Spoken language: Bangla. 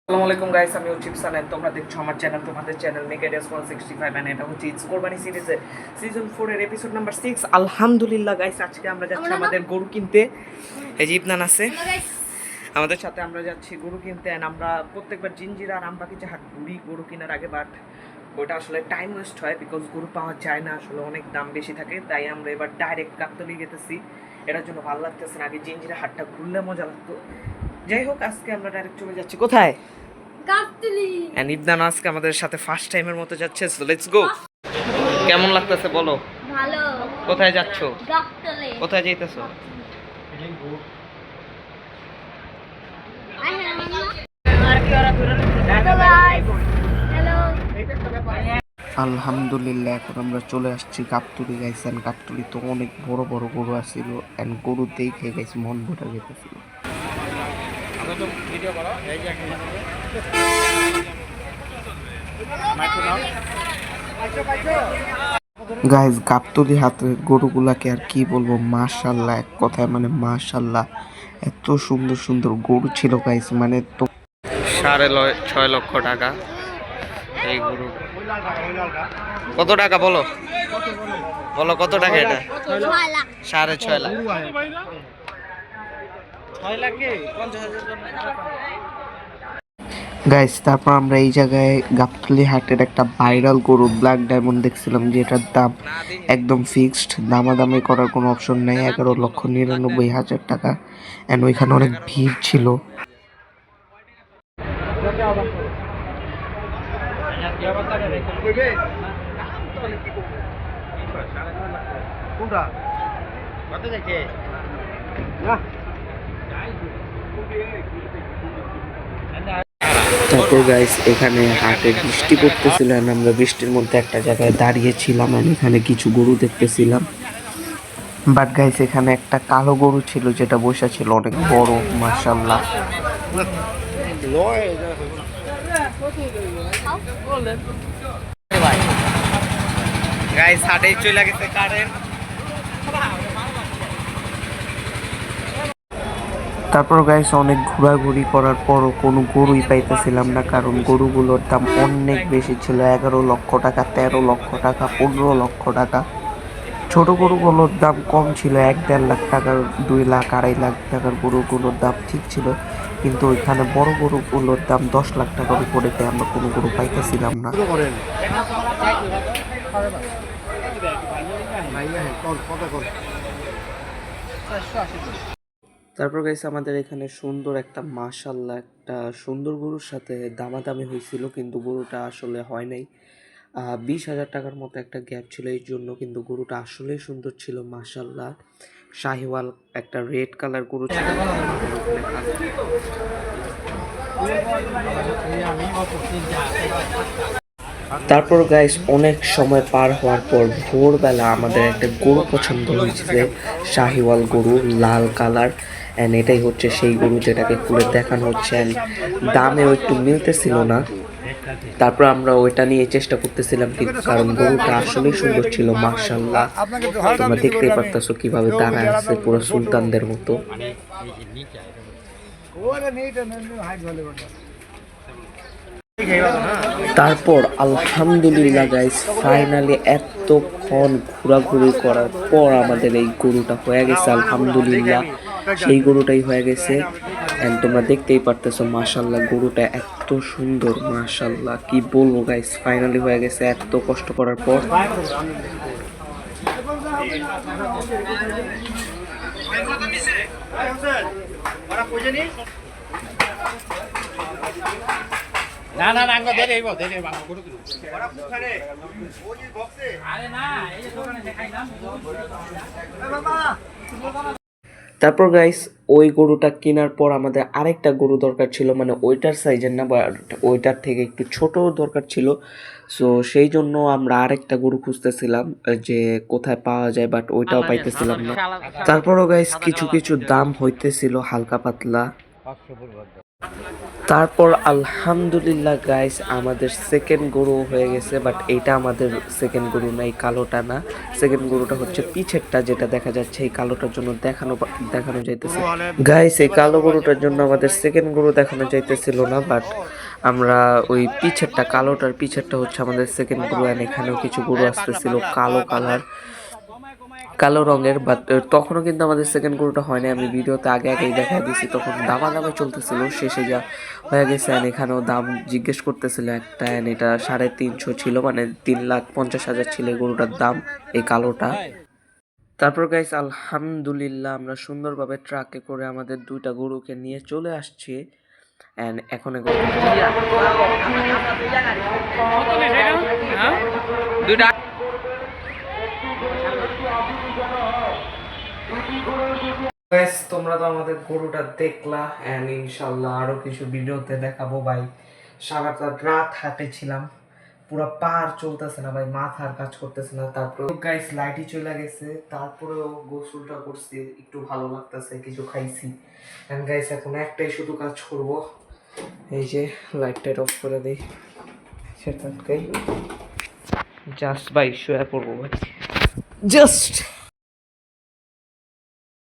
আসসালামু আলাইকুম গাইস, আমি হচ্ছি সালেন। তোমরা দেখছো আমার চ্যানেল, তোমাদের চ্যানেল মেকাডিয়াস 165 এন্ড এটা হচ্ছে ইটস কোরবানি সিরিজের সিজন 4 এর এপিসোড নাম্বার 6। আলহামদুলিল্লাহ গাইস, আজকে আমরা যাচ্ছি আমাদের গরু কিনতে। এই যে ইবনান আছে আমাদের সাথে, আমরা যাচ্ছি গরু কিনতে। এন্ড আমরা প্রত্যেকবার জিঞ্জিরা আর আমবাকিচে হাট ঘুরি গরু কেনার আগে, বাট ওটা আসলে টাইম ওয়েস্ট হয় বিকজ গরু পাওয়া যায় না, আসলে অনেক দাম বেশি থাকে। তাই আমরা এবার ডাইরেক্ট গাবতলী গেতেছি, এটার জন্য ভালো লাগতেছে না। আগে জিঞ্জিরা হাটটা ঘুরলে মজা লাগতো। যাই হোক, আজকে আমরা ডাইরেক্ট চলে যাচ্ছি কোথায়? গাবতলী। এন্ড ইবনান আজকে আমাদের সাথে ফার্স্ট টাইমের মতো যাচ্ছে, সো লেটস গো। কেমন লাগতেছে বলো? ভালো। কোথায় যাচ্ছো? গাবতলী। কোথায় যাইতেছো? আলহামদুলিল্লাহ, এখন আমরা চলে আসছি গাবতলী গাইস। এন্ড গাবতলী তো অনেক বড় বড় গরু আসছিল, এন্ড গরু দেখে গাইস মন ভরে গেছিল। গাইস, গাবতলী হাতের গরুগুলাকে আর কি বলবো, মাশাআল্লাহ, এক কথায় মানে মাশাআল্লাহ, এত সুন্দর সুন্দর গরু ছিল গাইস। মানে তো 6.5 লক্ষ টাকা এই গরু। কত টাকা বলো? বলো কত টাকা এটা? 6.5 লাখ। গাইস, তারপর আমরা এই জায়গায় গাবতলী হাটের একটা ভাইরাল গরু ব্ল্যাক ডায়মন্ড দেখছিলাম, যেটার দাম একদম ফিক্সড, দামাদামি করার কোনো অপশন নেই, 11,99,000 টাকা। এন্ড ওইখানে অনেক ভিড় ছিল। তারপর গাইস, এখানে হাটে বৃষ্টি পড়তেছিল, আমরা বৃষ্টির মধ্যে একটা জায়গায় দাঁড়িয়েছিলাম, আর এখানে কিছু গরু দেখতেছিলাম। বাট গাইস, এখানে একটা কালো গরু ছিল যেটা বসে ছিল, অনেক বড় মাশাআল্লাহ। গাইস, হাটে চলে গেছে কারেন্ট। তারপর গাইস, অনেক ঘোরাঘুরি করার পরও কোনো গরুই পাইতেছিলাম না, কারণ গরুগুলোর দাম অনেক বেশি ছিল। 11 লক্ষ টাকা, 13 লক্ষ টাকা, 15 লক্ষ টাকা। ছোট গরুগুলোর দাম কম ছিল, 1-1.5 লাখ টাকার, 2 লাখ 2.5 লাখ টাকার গরুগুলোর দাম ঠিক ছিল। কিন্তু ওইখানে বড় গরুগুলোর দাম 10 লাখ টাকার উপরে, তাই আমরা কোনো গরু পাইতেছিলাম না। তারপর গাইস, আমাদের এখানে সুন্দর একটা মাশাআল্লাহ একটা সুন্দর গরুর সাথে দামাদামি হয়েছিল, কিন্তু গরুটা আসলে হয় নাই। 20,000 টাকার মতো একটা গ্যাপ ছিল এই জন্য, কিন্তু গরুটা আসলেই সুন্দর ছিল মাশাআল্লাহ। শাহিওয়াল একটা রেড কালার গরু ছিল। তারপর গাইস, অনেক সময় পার হওয়ার পর ভোরবেলা আমাদের একটা গরু পছন্দ হয়েছে, শাহিওয়াল গরু, লাল কালার। অ্যান্ড এটাই হচ্ছে সেই গরু যেটাকে খুলে দেখানো হচ্ছে। অ্যান্ড দামেও একটু মিলতেছিল না। তারপর আমরা ওইটা নিয়ে চেষ্টা করতেছিলাম, কিন্তু কারণ গরুটা আসলেই সুন্দর ছিল মাশাআল্লাহ। তোমরা দেখতেই পারতেছো কিভাবে দাঁড়ায় আছে পুরো সুলতানদের মতো। তারপর আলহামদুলিল্লাহ গাইস, ফাইনালি এতক্ষণ ঘোরাঘুরি করার পর আমাদের এই গরুটা হয়ে গেছে আলহামদুলিল্লাহ। সেই গরুটাই হয়ে গেছে। এন্ড তোমরা দেখতেই পারতেছো মাশাআল্লাহ, গরুটা এত সুন্দর মাশাআল্লাহ, কি বলবো গাইস, ফাইনালি হয়ে গেছে এত কষ্ট করার পর। না না না দেরি হইব দেরি হইব আমরা গরু কিনব ওরা কোথায় ওই বক্সে আরে না এই যে দোকানে দেখাইলাম বাবা। তারপর গাইস, ওই গরুটা কেনার পর আমাদের আরেকটা গরু দরকার ছিল, মানে ওইটার সাইজের না, বা ওইটার থেকে একটু ছোট দরকার ছিল। সো সেই জন্য আমরা আরেকটা গরু খুঁজতেছিলাম যে কোথায় পাওয়া যায়, বাট ওইটাও পাইতেছিলাম না। তারপরও গাইস, কিছু কিছু দাম হইতেছিল হালকা পাতলা। তারপর আলহামদুলিল্লাহ গাইস, আমাদের সেকেন্ড গরু হয়ে গেছে, বাট এইটা আমাদের সেকেন্ড গরু না, এই কালোটা না। সেকেন্ড গরুটা হচ্ছে পিছেরটা, যেটা দেখা যাচ্ছে। এই কালোটার জন্য দেখানো যাইতেছে গাইস, এই কালো গরুটার জন্য আমাদের সেকেন্ড গরু দেখানো যাইতেছিল না, বাট আমরা ওই পিছেরটা কালোটার পিছেরটা হচ্ছে আমাদের সেকেন্ড গরু, অ্যান্ড এখানেও কিছু গরু আসতেছিল কালো কালার কালো রঙের, বাট তখনও কিন্তু আমাদের সেকেন্ড গরুটা হয়নি। আমি ভিডিওতে আগে আগেই দেখা দিয়েছি, তখন দামে চলতেছিল, শেষে যা হয়ে গেছে। অ্যান্ড এখানেও দাম জিজ্ঞেস করতেছিল একটা, অ্যান্ড এটা 350 ছিল, মানে 3,50,000 ছিল এই গরুটার দাম, এই কালোটা। তারপর গাইস আলহামদুলিল্লাহ আমরা সুন্দরভাবে ট্রাকে করে আমাদের দুইটা গরুকে নিয়ে চলে আসছি। অ্যান্ড এখন দুইটা তোমরা তো আমাদের গরুটা দেখলা, এন্ড ইনশাল্লাহ আরো কিছু ভিডিওতে দেখাবো ভাই। সারাটা রাত হাটে ছিলাম, পুরো পার চলতেছে না ভাই, মাথার কাজ করতেছে না। তারপর গাইস লাইটই চলে গেছে, তারপরেও গোসলটা করছি, একটু ভালো লাগতেছে, কিছু খাইছি। এন্ড গাইস এখন একটাই শুধু কাজ করব, এই যে লাইটটা অফ করে দিই, সেটাকে জাস্ট ভাই শুয়ে পড়বো ভাই, জাস্ট